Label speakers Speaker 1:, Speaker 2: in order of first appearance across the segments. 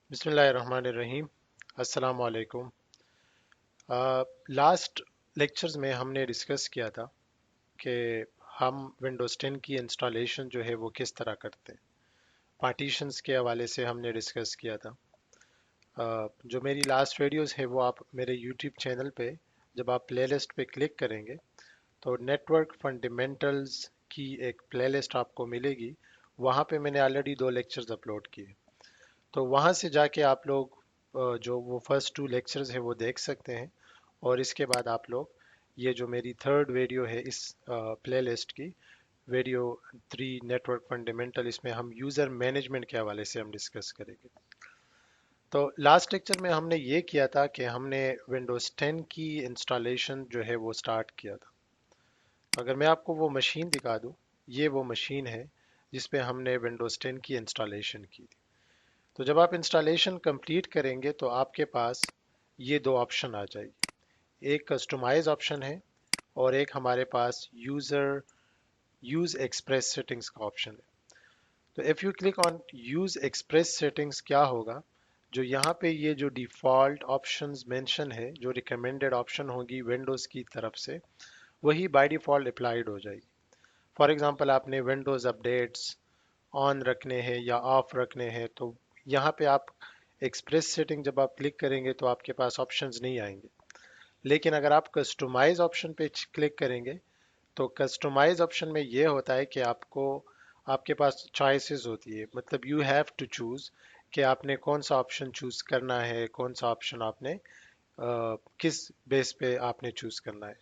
Speaker 1: बिस्मिल्लाहिर्रहमानिर्रहीम। अस्सलाम वालेकुम। लास्ट लेक्चर्स में हमने डिस्कस किया था कि हम विंडोज़ 10 की इंस्टॉलेशन जो है वो किस तरह करते हैं। पार्टीशंस के हवाले से हमने डिस्कस किया था। जो मेरी लास्ट वीडियोस है वो आप मेरे यूट्यूब चैनल पे जब आप प्लेलिस्ट पे क्लिक करेंगे तो नेटवर्क फंडामेंटल्स की एक प्लेलिस्ट आपको मिलेगी। वहाँ पे मैंने ऑलरेडी दो लेक्चर्स अपलोड किए, तो वहाँ से जाके आप लोग जो वो फर्स्ट टू लेक्चर्स है वो देख सकते हैं। और इसके बाद आप लोग ये जो मेरी थर्ड वीडियो है इस प्लेलिस्ट की, वीडियो 3 नेटवर्क फंडामेंटल, इसमें हम यूज़र मैनेजमेंट के हवाले से हम डिस्कस करेंगे। तो लास्ट लेक्चर में हमने ये किया था कि हमने विंडोज़ 10 की इंस्टॉलेशन जो है वो स्टार्ट किया था। अगर मैं आपको वो मशीन दिखा दूँ, ये वो मशीन है जिस पे हमने विंडोज़ 10 की इंस्टॉलेशन की थी। तो जब आप इंस्टॉलेशन कंप्लीट करेंगे तो आपके पास ये दो ऑप्शन आ जाएगी। एक कस्टमाइज ऑप्शन है और एक हमारे पास यूज एक्सप्रेस सेटिंग्स का ऑप्शन है। तो if you click on use express settings, क्या होगा, जो यहाँ पे ये जो डिफ़ॉल्ट ऑप्शंस मेंशन है, जो रिकमेंडेड ऑप्शन होगी विंडोज़ की तरफ से, वही बाय डिफ़ॉल्ट अप्लाइड हो जाएगी। फॉर एग्जांपल आपने विंडोज़ अपडेट्स ऑन रखने हैं या ऑफ रखने हैं, तो यहाँ पे आप एक्सप्रेस सेटिंग जब आप क्लिक करेंगे तो आपके पास ऑप्शंस नहीं आएंगे। लेकिन अगर आप कस्टमाइज ऑप्शन पे क्लिक करेंगे तो कस्टमाइज ऑप्शन में ये होता है कि आपको आपके पास चॉइसेस होती है, मतलब यू हैव टू चूज कि आपने कौन सा ऑप्शन चूज करना है, कौन सा ऑप्शन आपने किस बेस पे आपने चूज करना है।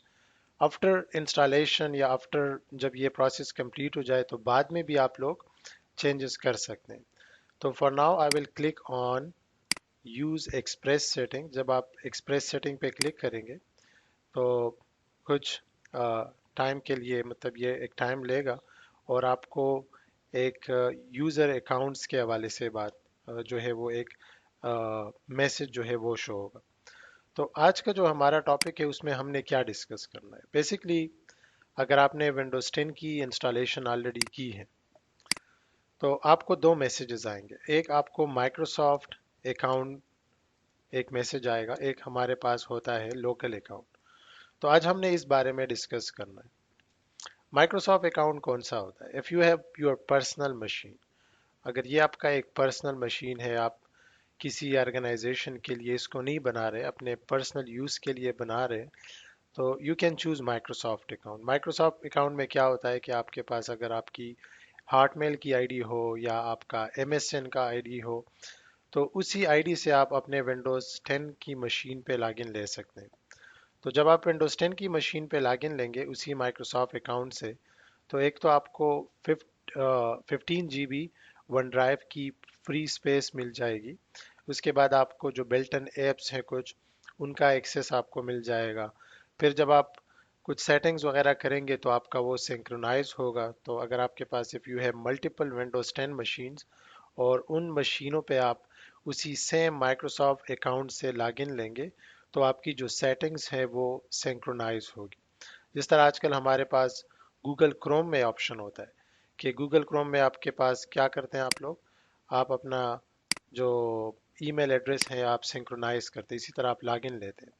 Speaker 1: आफ्टर इंस्टॉलेशन या आफ्टर जब ये प्रोसेस कंप्लीट हो जाए तो बाद में भी आप लोग चेंजेस कर सकते हैं। तो for now I will click on use express setting. जब आप एक्सप्रेस सेटिंग पे क्लिक करेंगे तो कुछ टाइम के लिए, मतलब ये एक टाइम लेगा और आपको एक यूज़र अकाउंट्स के हवाले से बात जो है वो एक मैसेज जो है वो शो होगा। तो आज का जो हमारा टॉपिक है उसमें हमने क्या डिस्कस करना है बेसिकली। अगर आपने विंडोज़ 10 की इंस्टॉलेशन ऑलरेडी की है तो आपको दो मैसेजेस आएंगे। एक आपको माइक्रोसॉफ्ट अकाउंट एक मैसेज आएगा, एक हमारे पास होता है लोकल अकाउंट। तो आज हमने इस बारे में डिस्कस करना है। माइक्रोसॉफ्ट अकाउंट कौन सा होता है? If you have your personal machine, अगर ये आपका एक पर्सनल मशीन है, आप किसी ऑर्गेनाइजेशन के लिए इसको नहीं बना रहे, अपने पर्सनल यूज़ के लिए बना रहे, तो you can choose Microsoft account. Microsoft account में क्या होता है कि आपके पास अगर आपकी हॉटमेल की आईडी हो या आपका एमएसएन का आईडी हो, तो उसी आईडी से आप अपने विंडोज़ 10 की मशीन पे लॉगिन ले सकते हैं। तो जब आप विंडोज़ 10 की मशीन पे लॉगिन लेंगे उसी माइक्रोसॉफ्ट अकाउंट से, तो एक तो आपको 15 GB वन ड्राइव की फ्री स्पेस मिल जाएगी। उसके बाद आपको जो बिल्ट इन एप्स हैं कुछ, उनका एक्सेस आपको मिल जाएगा। फिर जब आप कुछ सेटिंग्स वगैरह करेंगे तो आपका वो सिंक्रोनाइज होगा। तो अगर आपके पास if you have multiple Windows 10 machines और उन मशीनों पे आप उसी सेम माइक्रोसॉफ्ट अकाउंट से लॉगिन लेंगे तो आपकी जो सेटिंग्स है वो सिंक्रोनाइज होगी। जिस तरह आजकल हमारे पास गूगल क्रोम में ऑप्शन होता है कि गूगल क्रोम में आपके पास क्या करते हैं आप लोग, आप अपना जो ईमेल एड्रेस है आप सिंक्रोनाइज करते हैं, इसी तरह आप लॉगिन लेते हैं।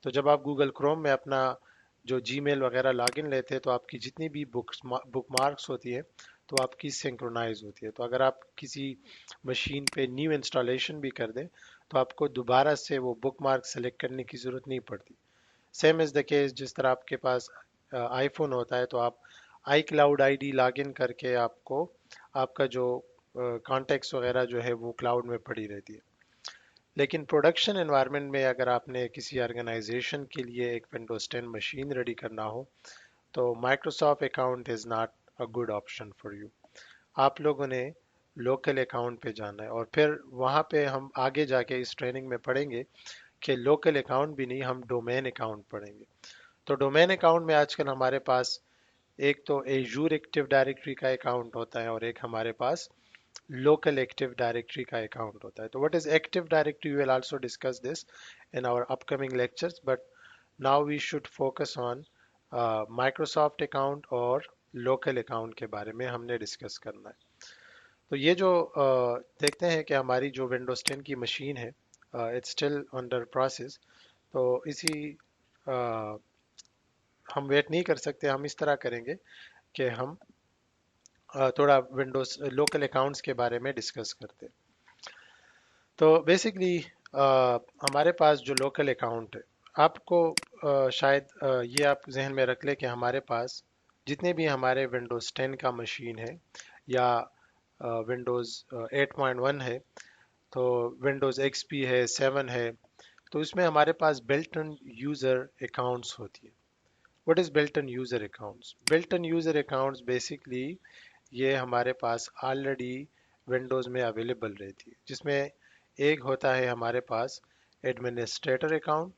Speaker 1: तो जब आप गूगल क्रोम में अपना जो जीमेल वगैरह लॉगिन लेते हैं तो आपकी जितनी भी बुकमार्क्स होती है तो आपकी सिंक्रोनाइज होती है। तो अगर आप किसी मशीन पे न्यू इंस्टॉलेशन भी कर दें तो आपको दोबारा से वो बुकमार्क सेलेक्ट करने की ज़रूरत नहीं पड़ती। सेम इज़ द केस जिस तरह आपके पास आईफोन होता है तो आप आई क्लाउड आई डी लॉगिन करके आपको आपका जो कॉन्टेक्ट्स वगैरह जो है वो क्लाउड में पड़ी रहती है। लेकिन प्रोडक्शन एनवायरनमेंट में अगर आपने किसी ऑर्गेनाइजेशन के लिए एक विंडोज 10 मशीन रेडी करना हो तो Microsoft account is not a good option for you. आप लोगों ने लोकल अकाउंट पे जाना है और फिर वहाँ पे हम आगे जाके इस ट्रेनिंग में पढ़ेंगे कि लोकल अकाउंट भी नहीं, हम डोमेन अकाउंट पढ़ेंगे। तो डोमेन अकाउंट में आजकल हमारे पास एक तो एजूर एक्टिव डायरेक्टरी का अकाउंट होता है और एक हमारे पास लोकल एक्टिव डायरेक्टरी का अकाउंट होता है। तो what is active directory, we will also discuss this in our upcoming lectures, but now we should focus on Microsoft account और लोकल अकाउंट के बारे में हमने डिस्कस करना है। تو یہ جو دیکھتے ہیں کہ ہماری جو ونڈوز 10 کی مشین ہے اٹس اسٹل انڈر پروسیس. تو اسی آ، ہم ویٹ نہیں کر سکتے. ہم اس طرح کریں گے کہ ہم تھوڑا ونڈوز لوکل اکاؤنٹس کے بارے میں ڈسکس کرتے ہیں. تو بیسکلی ہمارے پاس جو لوکل اکاؤنٹ ہے آپ کو شاید یہ آپ ذہن میں رکھ لیں کہ ہمارے پاس جتنے بھی ہمارے ونڈوز 10 کا مشین ہے یا ونڈوز 8.1 ہے تو ونڈوز ایکس پی ہے 7 ہے تو اس میں ہمارے پاس بلٹ ان یوزر اکاؤنٹس ہوتی ہے. What is built in user accounts? Built in user accounts basically یہ ہمارے پاس آلریڈی ونڈوز میں اویلیبل رہتی ہے جس میں ایک ہوتا ہے ہمارے پاس ایڈمنسٹریٹر اکاؤنٹ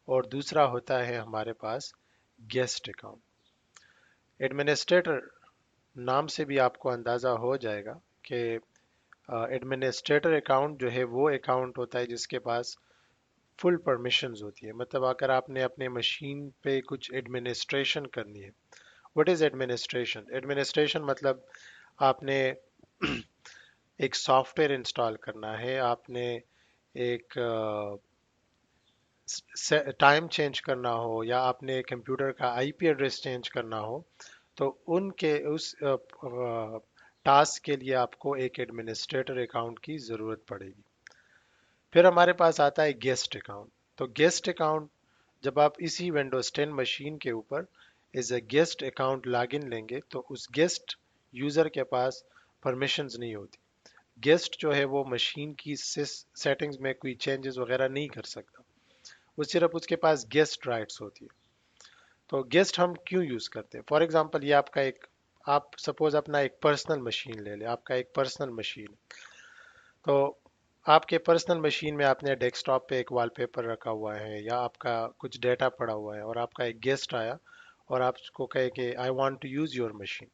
Speaker 1: اور دوسرا ہوتا ہے ہمارے پاس گیسٹ اکاؤنٹ. ایڈمنسٹریٹر نام سے بھی آپ کو اندازہ ہو جائے گا کہ ایڈمنسٹریٹر اکاؤنٹ جو ہے وہ اکاؤنٹ ہوتا ہے جس کے پاس فل پرمیشنز ہوتی ہے. مطلب اگر آپ نے اپنے مشین پہ کچھ ایڈمنسٹریشن کرنی ہے. What is administration? ایڈمنسٹریشن مطلب آپ نے ایک سافٹ ویئر انسٹال کرنا ہے، آپ نے ایک ٹائم چینج کرنا ہو یا آپ نے کمپیوٹر کا آئی پی ایڈریس چینج کرنا ہو تو ان کے اس ٹاسک کے لیے آپ کو ایک ایڈمنسٹریٹر اکاؤنٹ کی ضرورت پڑے گی. پھر ہمارے پاس آتا ہے گیسٹ اکاؤنٹ. تو گیسٹ اکاؤنٹ جب آپ اسی ونڈوز 10 مشین کے اوپر as a guest account log in لیں گے تو اس گیسٹ یوزر کے پاس پرمیشنز نہیں ہوتی. گیسٹ جو ہے وہ مشین کی سیٹنگز میں کوئی چینجز وغیرہ نہیں کر سکتا، وہ صرف اس کے پاس گیسٹ رائٹس ہوتی ہے. تو گیسٹ ہم کیوں یوز کرتے ہیں؟ فار ایگزامپل یہ آپ کا ایک، آپ سپوز اپنا ایک پرسنل مشین لے لیں، آپ کا ایک پرسنل مشین. تو آپ کے پرسنل مشین میں آپ نے ڈیسک ٹاپ پہ ایک وال پیپر رکھا ہوا ہے یا آپ کا کچھ ڈیٹا پڑا ہوا ہے اور آپ کا ایک گیسٹ آیا اور آپ کو کہے کہ I want to use your machine.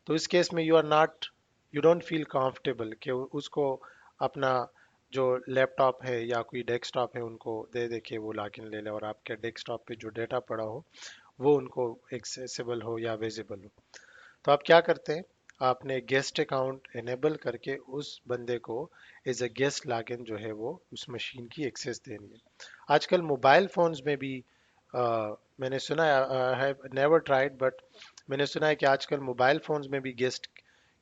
Speaker 1: تو اس کیس میں یو ڈونٹ فیل کمفرٹیبل کہ اس کو اپنا جو لیپ ٹاپ ہے یا کوئی ڈیسک ٹاپ ہے ان کو دے دے کے وہ لاگ ان لے لے اور آپ کے ڈیسک ٹاپ پہ جو ڈیٹا پڑا ہو وہ ان کو ایکسیسیبل ہو یا ویزیبل ہو. تو آپ کیا کرتے ہیں؟ آپ نے گیسٹ اکاؤنٹ انیبل کر کے اس بندے کو ایز اے گیسٹ لاگن جو ہے وہ اس مشین کی ایکسیس دینی ہے. آج کل موبائل فونز میں بھی میں نے سنا ہے نیور ٹرائڈ بٹ میں نے سنا ہے کہ آج کل موبائل فونز میں بھی گیسٹ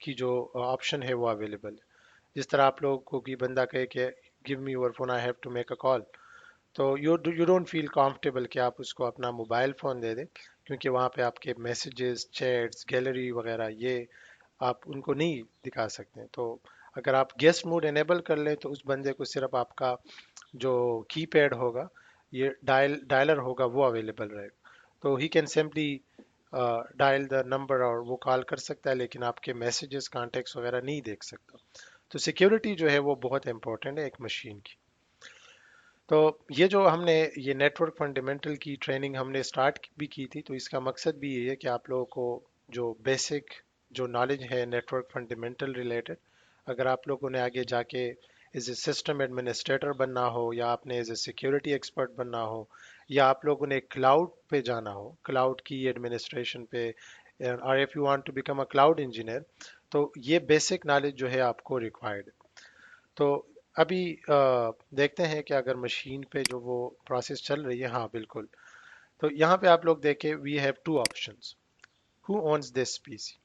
Speaker 1: کی جو آپشن ہے وہ اویلیبل ہے. جس طرح آپ لوگوں کو کوئی بندہ کہے کہ give me your phone I have to make a call تو یو ڈونٹ فیل کمفرٹیبل کہ آپ اس کو اپنا موبائل فون دے دیں کیونکہ وہاں پہ آپ کے میسیجز چیٹس گیلری وغیرہ یہ آپ ان کو نہیں دکھا سکتے. تو اگر آپ گیسٹ موڈ انیبل کر لیں تو اس بندے کو صرف آپ کا جو کی پیڈ ہوگا یہ ڈائلر ہوگا وہ اویلیبل رہے گا. تو he can simply dial the number اور وہ کال کر سکتا ہے لیکن آپ کے میسیجز کانٹیکٹس وغیرہ نہیں دیکھ سکتا. تو سیکیورٹی جو ہے وہ بہت امپورٹنٹ ہے ایک مشین کی. تو یہ جو ہم نے یہ نیٹ ورک فنڈامنٹل کی ٹریننگ ہم نے اسٹارٹ بھی کی تھی تو اس کا مقصد بھی یہ ہے کہ آپ لوگوں کو جو بیسک جو نالج ہے نیٹ ورک فنڈامنٹل ریلیٹڈ اگر آپ لوگوں نے آگے جا کے ایز اے سسٹم ایڈمنسٹریٹر بننا ہو یا آپ نے ایز اے سیکیورٹی ایکسپرٹ بننا ہو یا آپ لوگوں نے کلاؤڈ پہ جانا ہو کلاؤڈ کی ایڈمنسٹریشن پہ اور if you want to become a cloud engineer تو یہ بیسک نالج جو ہے آپ کو ریکوائرڈ ہے. تو ابھی دیکھتے ہیں کہ اگر مشین پہ جو وہ پروسیس چل رہی ہے. ہاں بالکل. تو یہاں پہ آپ لوگ دیکھیں we have two options. Who owns this P C?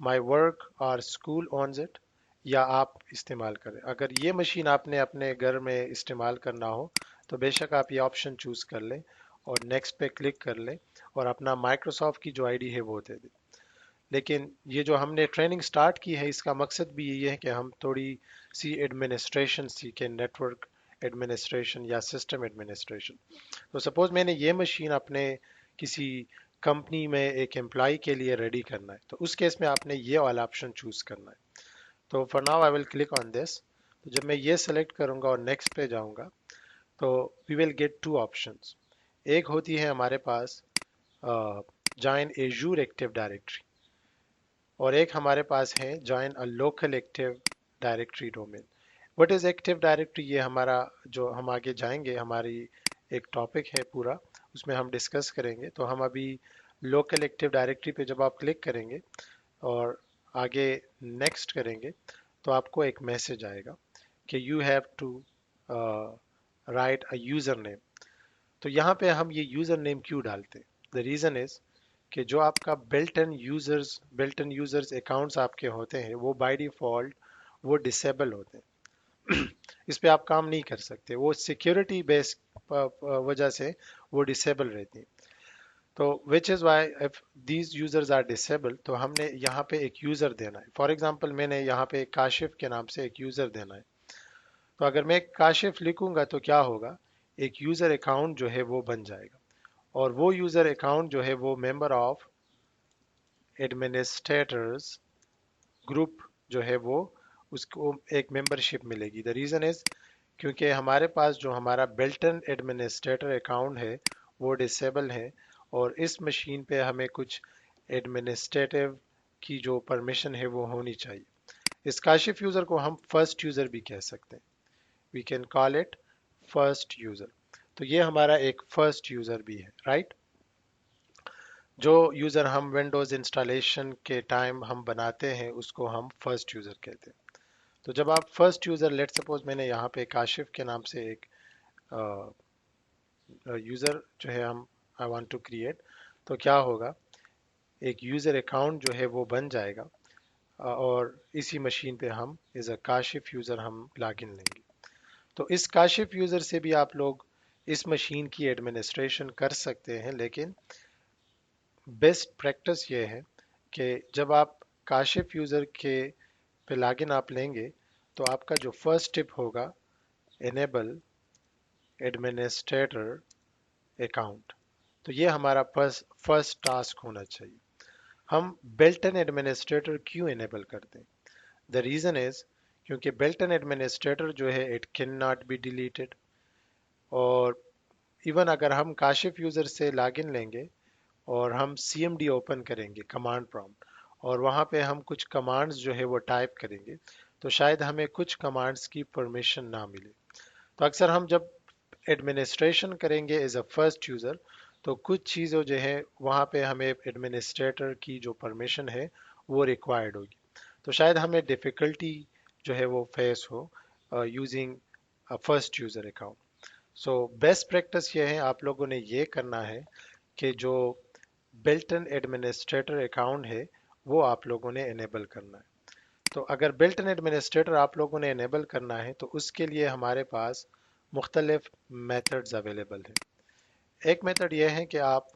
Speaker 1: My work or school owns it یا آپ استعمال کریں. اگر یہ مشین آپ نے اپنے گھر میں استعمال کرنا ہو تو بے شک آپ یہ آپشن چوز کر لیں اور نیکسٹ پہ کلک کر لیں اور اپنا مائکروسافٹ کی جو آئی ڈی ہے وہ دے دیں. لیکن یہ جو ہم نے ٹریننگ سٹارٹ کی ہے اس کا مقصد بھی یہ ہے کہ ہم تھوڑی سی ایڈمنسٹریشن سیکھیں نیٹ ورک ایڈمنسٹریشن یا سسٹم ایڈمنسٹریشن. تو سپوز میں نے یہ مشین اپنے کسی کمپنی میں ایک امپلائی کے لیے ریڈی کرنا ہے تو اس کیس میں آپ نے یہ والا آپشن چوز کرنا ہے. تو for now I will click on this. تو جب میں یہ سلیکٹ کروں گا اور نیکسٹ پہ جاؤں گا تو وی ول گیٹ ٹو آپشنس. ایک ہوتی ہے ہمارے پاس جوائن ایجور ایکٹیو ڈائریکٹری اور ایک ہمارے پاس ہے join a local active directory domain. What is active directory? یہ ہمارا جو ہم آگے جائیں گے ہماری ایک ٹاپک ہے پورا اس میں ہم ڈسکس کریں گے. تو ہم ابھی لوکل ایکٹیو ڈائریکٹری پہ جب آپ کلک کریں گے اور آگے نیکسٹ کریں گے तो आपको एक मैसेज आएगा कि you have to write a user name. तो यहाँ पे हम ये यूज़र नेम क्यों डालते हैं? द रीज़न इज़ कि जो आपका बिल्ट इन यूज़र्स अकाउंट्स आपके होते हैं वो बाय डिफ़ॉल्ट वो डिसेबल होते हैं। इस पे आप काम नहीं कर सकते, वो सिक्योरिटी बेस्ड वजह से वो डिसेबल रहती है। तो which is why if these users are disable, तो हमने यहाँ पे एक यूज़र देना है। फॉर एग्जांपल मैंने यहाँ पे काशिफ के नाम से एक यूज़र देना है। तो अगर मैं काशिफ लिखूंगा तो क्या होगा, एक यूज़र अकाउंट जो है वो बन जाएगा, और वो यूज़र अकाउंट जो है वो मेंबर ऑफ एडमिनिस्ट्रेटर्स ग्रुप जो है वो, उसको एक मेंबरशिप मिलेगी। द रीज़न इज़ क्योंकि हमारे पास जो हमारा बिल्टन एडमिनिस्ट्रेटर अकाउंट है वो डिसेबल है, और इस मशीन पे हमें कुछ एडमिनिस्ट्रेटिव की जो परमिशन है वो होनी चाहिए। इस काशिफ यूज़र को हम फर्स्ट यूज़र भी कह सकते हैं, we can call it first user. तो ये हमारा एक फर्स्ट यूज़र भी है, राइट। जो यूज़र हम विंडोज़ इंस्टॉलेशन के टाइम हम बनाते हैं उसको हम फर्स्ट यूज़र कहते हैं। तो जब आप फर्स्ट यूज़र, लेट सपोज मैंने यहाँ पे काशिफ के नाम से एक यूज़र जो है हम आई वांट टू क्रिएट, तो क्या होगा, एक यूज़र अकाउंट जो है वो बन जाएगा, और इसी मशीन पे हम एज अ काशिफ यूज़र हम लॉगिन लेंगे। तो इस काशिफ यूज़र से भी आप लोग इस मशीन की एडमिनिस्ट्रेशन कर सकते हैं, लेकिन बेस्ट प्रैक्टिस ये है कि जब आप काशिफ यूज़र के पे लॉगिन आप लेंगे तो आपका जो फर्स्ट टिप होगा, एनेबल एडमिनिस्ट्रेटर अकाउंट। तो ये हमारा फर्स्ट टास्क होना चाहिए। हम बिल्ट इन एडमिनिस्ट्रेटर क्यों इनेबल करते हैं? द रीज़न इज़ क्योंकि बिल्ट इन एडमिनिस्ट्रेटर जो है it can not be deleted, और इवन अगर हम काशिफ यूज़र से लॉगिन लेंगे और हम CMD ओपन करेंगे कमांड प्रॉम्प्ट, और वहाँ पे हम कुछ कमांड्स जो है वो टाइप करेंगे, तो शायद हमें कुछ कमांड्स की परमिशन ना मिले। तो अक्सर हम जब एडमिनिस्ट्रेशन करेंगे एज अ फर्स्ट यूज़र, तो कुछ चीज़ें जो है वहाँ पे हमें एडमिनिस्ट्रेटर की जो परमिशन है वो रिक्वायर्ड होगी। तो शायद हमें डिफ़िकल्टी जो है वो फेस हो using first user account. So best practice ये है, आप लोगों ने ये करना है कि जो बिल्ट इन एडमिनिस्ट्रेटर अकाउंट है वो आप लोगों ने इनेबल करना है। तो अगर बिल्ट इन एडमिनिस्ट्रेटर आप लोगों ने इनेबल करना है तो उसके लिए हमारे पास मुख्तलिफ मेथड्स अवेलेबल हैं। एक मेथड ये है कि आप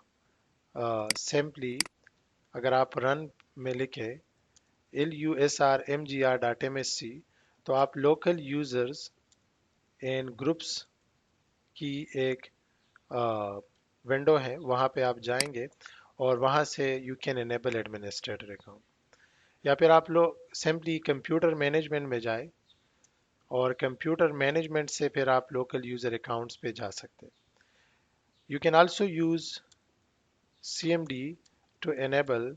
Speaker 1: सिंपली अगर आप रन में लिखे LUSRMGR.MSC, तो आप लोकल यूजर्स इन ग्रुप्स की एक विंडो है, वहाँ पे आप जाएंगे और वहाँ से you can enable administrator account. या फिर आप लोग सिंपली कंप्यूटर मैनेजमेंट में जाए, और कंप्यूटर मैनेजमेंट से फिर आप लोकल यूज़र अकाउंट्स पे जा सकते हैं। You can also use CMD to enable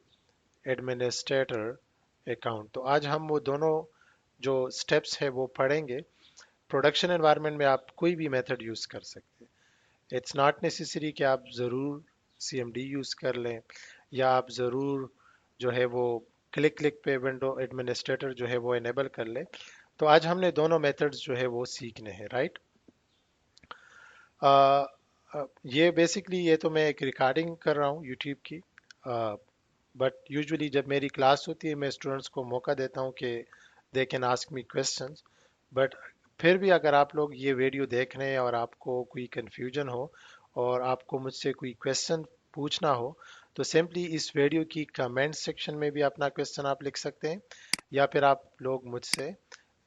Speaker 1: administrator account. तो आज हम वो दोनों जो स्टेप्स है वो पढ़ेंगे। प्रोडक्शन एनवायरनमेंट में आप कोई भी मेथड यूज़ कर सकते हैं। इट्स नॉट नेसेसरी कि आप ज़रूर CMD यूज़ कर लें, या आप ज़रूर जो है वो क्लिक क्लिक पे विंडो एडमिनिस्ट्रेटर जो है वो इनेबल कर लें। तो आज हमने दोनों मेथड्स जो है वो सीखने हैं, राइट। ये बेसिकली ये तो मैं एक रिकॉर्डिंग कर रहा हूँ यूट्यूब की, बट यूजुअली जब मेरी क्लास होती है मैं स्टूडेंट्स को मौका देता हूँ कि they can ask me questions. But फिर भी अगर आप लोग ये वीडियो देख रहे हैं और आपको कोई कन्फ्यूजन हो और आपको मुझसे कोई क्वेश्चन पूछना हो, तो सिंपली इस वीडियो की कमेंट सेक्शन में भी अपना क्वेश्चन आप लिख सकते हैं, या फिर आप लोग मुझसे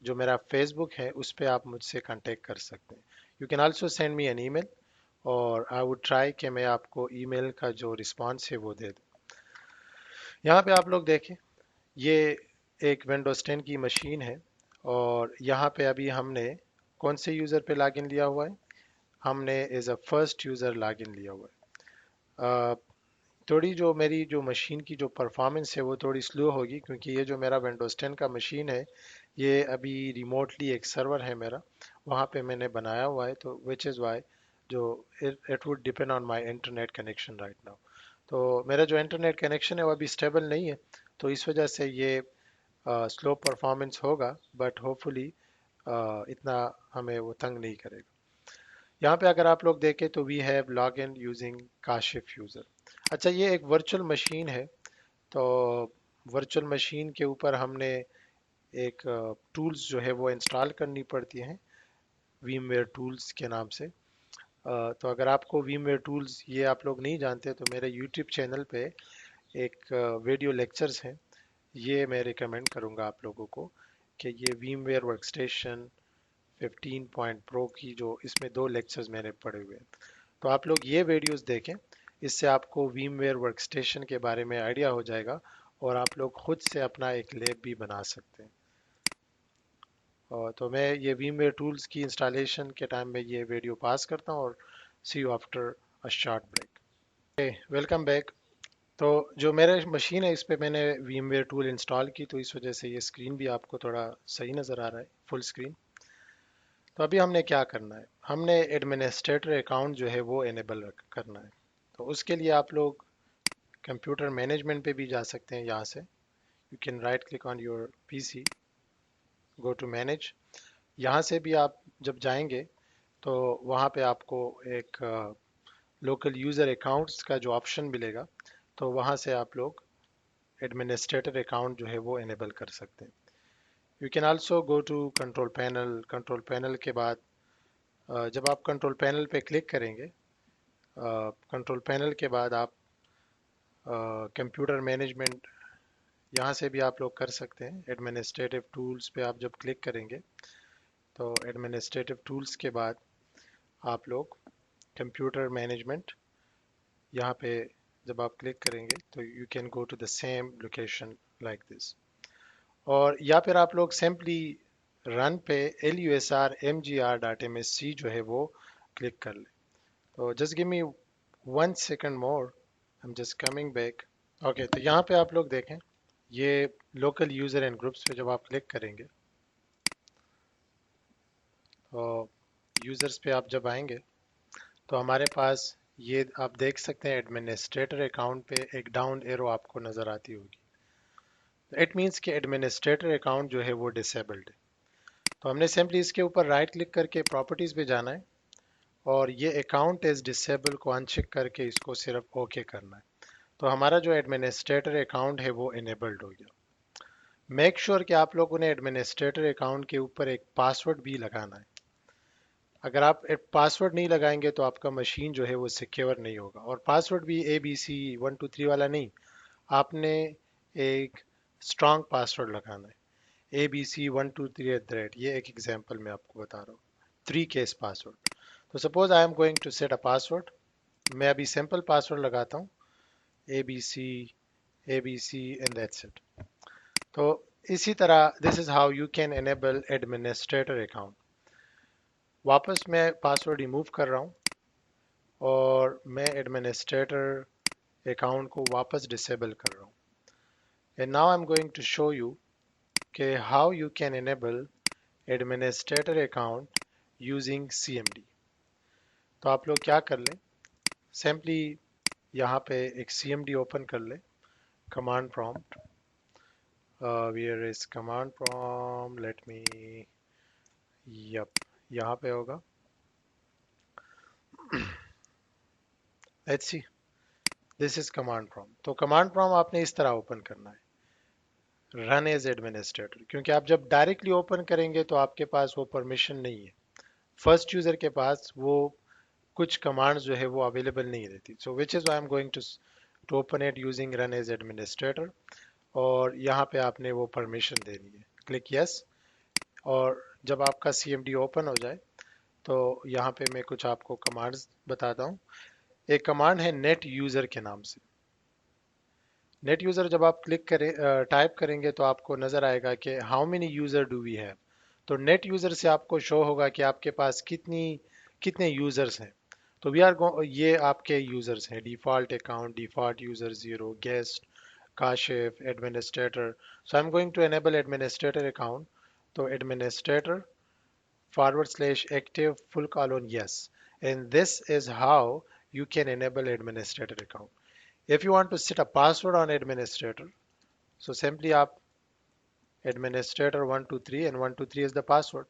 Speaker 1: जो मेरा फेसबुक है उस पर आप मुझसे कांटेक्ट कर सकते हैं। You can also send me an email, और आई वुड ट्राई कि मैं आपको ईमेल का जो रिस्पांस है वो दे दूँ। यहाँ पे आप लोग देखें, ये एक विंडोज 10 की मशीन है, और यहाँ पे अभी हमने कौन से यूज़र पे लॉगिन लिया हुआ है, हमने as a first user login लिया हुआ है। थोड़ी जो मेरी जो मशीन की जो परफॉर्मेंस है वो थोड़ी स्लो होगी, क्योंकि ये जो मेरा विंडोज 10 का मशीन है ये अभी रिमोटली एक सर्वर है मेरा, वहाँ पे मैंने बनाया हुआ है, तो विच इज़ वाई जो it would depend on my internet connection right now. तो मेरा जो इंटरनेट कनेक्शन है वो अभी स्टेबल नहीं है, तो इस वजह से ये स्लो परफॉर्मेंस होगा बट होपफुली इतना हमें वो तंग नहीं करेगा। यहाँ पे अगर आप लोग देखें तो we have log in using Kashif user. अच्छा, ये एक वर्चुअल मशीन है, तो वर्चुअल मशीन के ऊपर हमने एक टूल्स जो है वो इंस्टॉल करनी पड़ती हैं, वीमवेयर टूल्स के नाम से। तो अगर आपको वीमवेयर टूल्स ये आप लोग नहीं जानते तो मेरे यूट्यूब चैनल पे एक वीडियो लेक्चर्स हैं, ये मैं रिकमेंड करूँगा आप लोगों को कि ये वीमवेयर वर्कस्टेशन 15 पॉइंट प्रो की जो इसमें दो लेक्चर्स मैंने पढ़े हुए हैं, तो आप लोग ये वीडियोस देखें। इससे आपको वीमवेयर वर्कस्टेशन के बारे में आइडिया हो जाएगा और आप लोग खुद से अपना एक लैब भी बना सकते हैं। और तो मैं ये वीमवेयर टूल्स की इंस्टॉलेशन के टाइम में ये वीडियो पास करता हूँ और see you after a short break. Welcome back. तो जो मेरे मशीन है इस पे मैंने वीमवेयर टूल इंस्टॉल की, तो इस वजह से ये स्क्रीन भी आपको थोड़ा सही नज़र आ रहा है, फुल स्क्रीन। तो अभी हमने क्या करना है, हमने एडमिनिस्ट्रेटर अकाउंट जो है वो इनेबल करना है। तो उसके लिए आप लोग कंप्यूटर मैनेजमेंट पे भी जा सकते हैं। यहाँ से you can right click on your PC, go to manage. यहाँ से भी आप जब जाएंगे तो वहाँ पे आपको एक लोकल यूज़र अकाउंट्स का जो ऑप्शन मिलेगा, तो वहाँ से आप लोग एडमिनिस्ट्रेटर अकाउंट जो है वो इनेबल कर सकते हैं। You can also go to control panel. Control panel के बाद जब आप कंट्रोल पैनल पे क्लिक करेंगे, कंट्रोल पैनल के बाद आप कंप्यूटर मैनेजमेंट यहाँ से भी आप लोग कर सकते हैं। एडमिनिस्ट्रेटिव टूल्स पे आप जब क्लिक करेंगे तो एडमिनिस्ट्रेटिव टूल्स के बाद आप लोग कंप्यूटर मैनेजमेंट यहाँ पे जब आप क्लिक करेंगे तो you can go to the same location like this. और या फिर आप लोग सिंपली रन पे lusr.mgr.msc जो है वो क्लिक कर लें। तो just give me 1 second more, I am just coming back. Okay, तो यहाँ पे आप लोग देखें, ये लोकल यूज़र एंड ग्रुप्स पे जब आप क्लिक करेंगे तो यूज़र्स पे आप जब आएंगे तो हमारे पास ये आप देख सकते हैं एडमिनिस्ट्रेटर अकाउंट पे एक डाउन एरो आपको नज़र आती होगी। इट मीन्स कि एडमिनिस्ट्रेटर अकाउंट जो है वो डिसेबल्ड है। तो हमने सिंपली इसके ऊपर राइट क्लिक करके प्रॉपर्टीज़ पे जाना है और ये अकाउंट इज़ डिसेबल को अनचेक करके इसको सिर्फ ओके करना है। तो हमारा जो एडमिनिस्ट्रेटर अकाउंट है वो इनेबल्ड हो गया। मेक श्योर कि आप लोगों ने एडमिनिस्ट्रेटर अकाउंट के ऊपर एक पासवर्ड भी लगाना है। अगर आप पासवर्ड नहीं लगाएंगे तो आपका मशीन जो है वो सिक्योर नहीं होगा। और पासवर्ड भी ABC 1 2 3 वाला नहीं, आपने एक स्ट्रांग पासवर्ड लगाना है। ABC 1 2 3 @ ये एक एग्जांपल मैं आपको बता रहा हूँ, 3 केस पासवर्ड। तो suppose I am going to set a password, मैं अभी सिंपल पासवर्ड लगाता हूँ, ABC एंड दैट्स इट। तो इसी तरह this is how you can enable administrator account. वापस मैं पासवर्ड रिमूव कर रहा हूँ और मैं एडमिनिस्ट्रेटर अकाउंट को वापस डिसेबल कर रहा हूँ। And now I am going to show you कि how you can enable administrator account using CMD। तो आप लोग क्या कर लें, सिंपली यहाँ पे एक CMD ओपन कर लें, command prompt. Where is command prompt, let me, yep, यहाँ पे होगा। Let's see, this is command prompt. तो कमांड प्रॉम्प्ट आपने इस तरह ओपन करना है, रन एज एडमिनिस्ट्रेटर, क्योंकि आप जब डायरेक्टली ओपन करेंगे तो आपके पास वो परमिशन नहीं है। फर्स्ट यूजर के पास वो कुछ कमांड्स जो है वो अवेलेबल नहीं रहती। So which is I am going to open it using run as administrator. और यहाँ पे आपने वो परमिशन देनी है, क्लिक यस। और जब आपका CMD ओपन हो जाए तो यहाँ पे मैं कुछ आपको कमांड्स बताता हूँ। एक कमांड है नेट यूज़र के नाम से। नेट यूज़र जब आप क्लिक करें, टाइप करेंगे तो आपको नज़र आएगा कि how many user do we have. तो नेट यूज़र से आपको शो होगा कि आपके पास कितने यूज़र्स हैं। तो वी आर ये आपके यूज़र्स हैं, default account, default user 0, guest, Kashif, administrator. So I am going to enable administrator account. तो administrator /active :yes, and this is how you can enable administrator account. If you want to set a password on administrator, so simply आप administrator 123 and 123 is the password.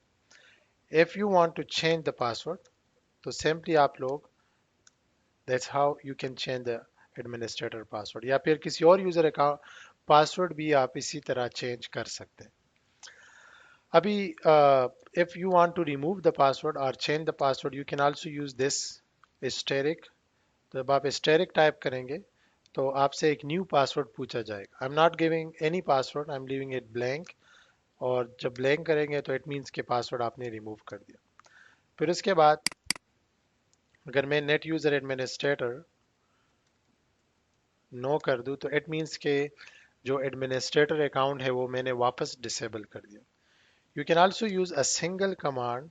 Speaker 1: If you want to change the password, तो simply आप लोग, that's how you can change the administrator password, या फिर किसी और user account password भी आप इसी तरह चेंज कर सकते हैं. अभी if you want to remove the password or change the password, you can also use this asterisk. तो जब आप asterisk टाइप करेंगे तो आपसे एक न्यू पासवर्ड पूछा जाएगा. I am not giving any password, I am leaving it blank. और जब ब्लैंक करेंगे तो इट मीन्स के पासवर्ड आपने रिमूव कर दिया. फिर उसके बाद अगर मैं नेट यूज़र एडमिनिस्ट्रेटर नो कर दूं तो इट मीन्स के जो एडमिनिस्ट्रेटर अकाउंट है वो मैंने वापस डिसेबल कर दिया. You can also use a single command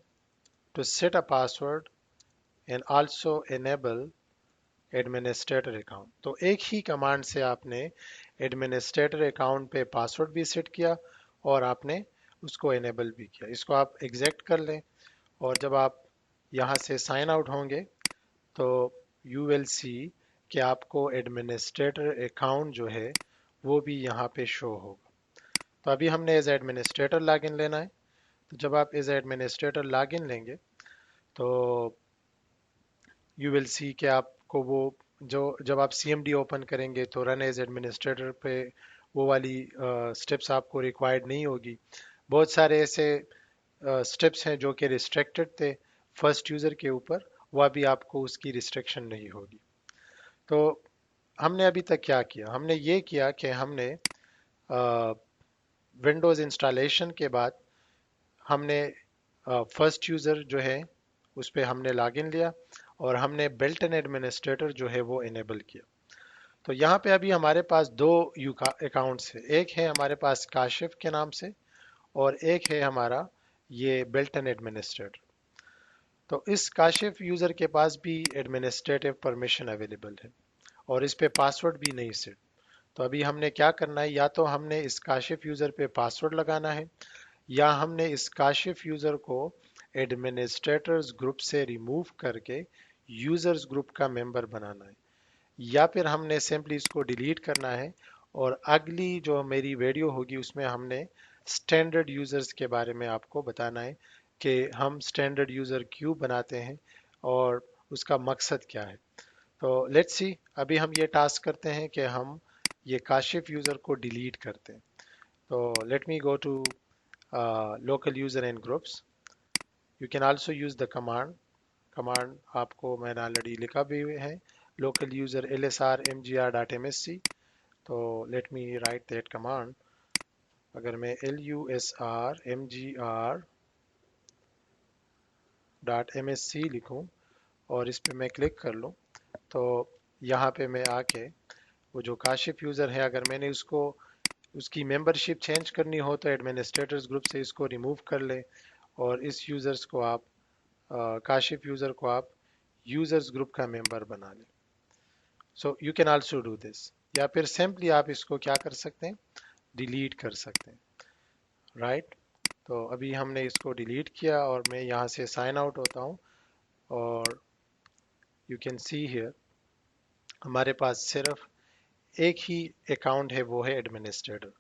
Speaker 1: to set a password and also enable administrator account. तो एक ही कमांड से आपने एडमिनिस्ट्रेटर अकाउंट पे पासवर्ड भी सेट किया और आपने उसको एनेबल भी किया. इसको आप एग्जैक्ट कर लें और जब आप यहाँ से साइन आउट होंगे तो यू विल सी कि आपको एडमिनिस्ट्रेटर अकाउंट जो है वो भी यहाँ पे शो होगा. तो अभी हमने एज एडमिनिस्ट्रेटर लॉगिन लेना है. तो जब आप एज एडमिनिस्ट्रेटर लॉगिन लेंगे तो यू विल सी कि आपको वो जो जब आप CMD ओपन करेंगे तो रन एज एडमिनिस्ट्रेटर पे वो वाली स्टेप्स आपको रिक्वायर्ड नहीं होगी. बहुत सारे ऐसे स्टेप्स हैं जो कि रिस्ट्रिक्टेड थे फर्स्ट यूज़र के ऊपर, वह भी आपको उसकी रिस्ट्रिक्शन नहीं होगी. तो हमने अभी तक क्या किया, हमने ये किया कि हमने विंडोज़ इंस्टॉलेशन के बाद हमने फर्स्ट यूज़र जो है उस पर हमने लॉगिन लिया और हमने बिल्ट इन एडमिनिस्ट्रेटर जो है वो इनेबल किया. तो यहाँ पे अभी हमारे पास दो यू अकाउंट्स है. एक है हमारे पास काशिफ के नाम से और एक है हमारा ये बिल्ट इन एडमिनिस्ट्रेटर. तो इस काशिफ यूज़र के पास भी एडमिनिस्ट्रेटिव परमिशन अवेलेबल है और इस पे पासवर्ड भी नहीं सेट. तो अभी हमने क्या करना है, या तो हमने इस काशिफ यूज़र पे पासवर्ड लगाना है या हमने इस काशिफ यूज़र को एडमिनिस्ट्रेटर्स ग्रुप से रिमूव करके यूज़र्स ग्रुप का मेंबर बनाना है, या फिर हमने सिंपली इसको डिलीट करना है और अगली जो मेरी वीडियो होगी उसमें हमने स्टैंडर्ड यूज़र्स के बारे में आपको बताना है कि हम स्टैंडर्ड यूज़र क्यों बनाते हैं और उसका मकसद क्या है. तो लेट्स सी, अभी हम ये टास्क करते हैं कि हम ये काशिफ यूज़र को डिलीट करते हैं. तो let me go to local user and groups. You can also use the command आपको मैंने ऑलरेडी लिखा भी है, लोकल यूज़र lsr mgr.msc. तो let me right that command. अगर मैं lusrmgr.msc लिखूं और इस पे मैं क्लिक कर लूं तो यहाँ पे मैं आके वो जो काशिफ यूज़र है अगर मैंने उसको उसकी मेंबरशिप चेंज करनी हो तो एडमिनिस्ट्रेटर्स ग्रुप से इसको रिमूव कर लें और इस यूज़र्स को आप काशिफ यूज़र को आप यूज़र्स ग्रुप का मेंबर बना लें. So you can also do this, या फिर सिंपली आप इसको क्या कर सकते हैं, डिलीट कर सकते हैं. राइट. तो अभी हमने इसको डिलीट किया और मैं यहाँ से साइन आउट होता हूँ और यू कैन सी हियर हमारे पास सिर्फ एक ही अकाउंट है, वो है एडमिनिस्ट्रेटर.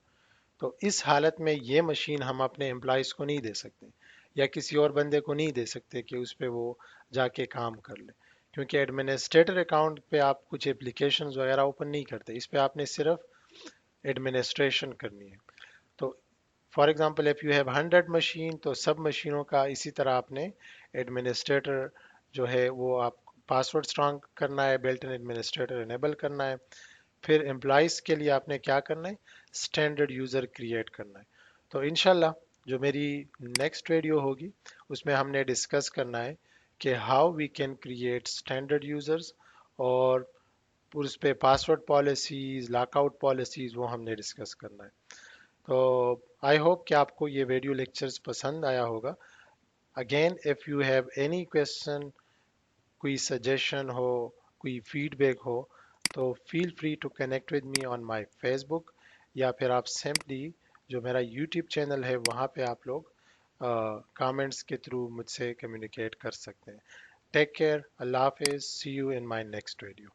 Speaker 1: तो इस हालत में ये मशीन हम अपने एम्प्लॉयज़ को नहीं दे सकते या किसी और बंदे को नहीं दे सकते कि उस पर वो जाके काम कर ले, क्योंकि एडमिनिस्ट्रेटर अकाउंट पे आप कुछ एप्लीकेशंस वगैरह ओपन नहीं करते. इस पे आपने सिर्फ एडमिनिस्ट्रेशन करनी है. तो for example if you have 100 machine तो सब मशीनों का इसी तरह आपने एडमिनिस्ट्रेटर जो है वो आप पासवर्ड स्ट्रॉन्ग करना है, बिल्ट इन एडमिनिस्ट्रेटर इनेबल करना है. फिर एम्प्लॉयज़ के लिए आपने क्या करना है, स्टैंडर्ड यूज़र क्रिएट करना है. तो इंशाल्लाह जो मेरी नेक्स्ट वीडियो होगी उसमें हमने डिस्कस करना है कि how we can create standard users और उस पे पासवर्ड पॉलिसीज़, लॉकआउट पॉलिसीज़ वो हमने डिस्कस करना है. तो आई होप कि आपको ये वीडियो लेक्चर्स पसंद आया होगा. Again if you have any question, कोई सजेशन हो, कोई फीडबैक हो तो feel free to connect with me on my Facebook, या फिर आप सिंपली जो मेरा यूट्यूब चैनल है वहाँ पे आप लोग कमेंट्स के थ्रू मुझसे कम्युनिकेट कर सकते हैं. टेक केयर, अल्लाह हाफिज़, see you in my next video.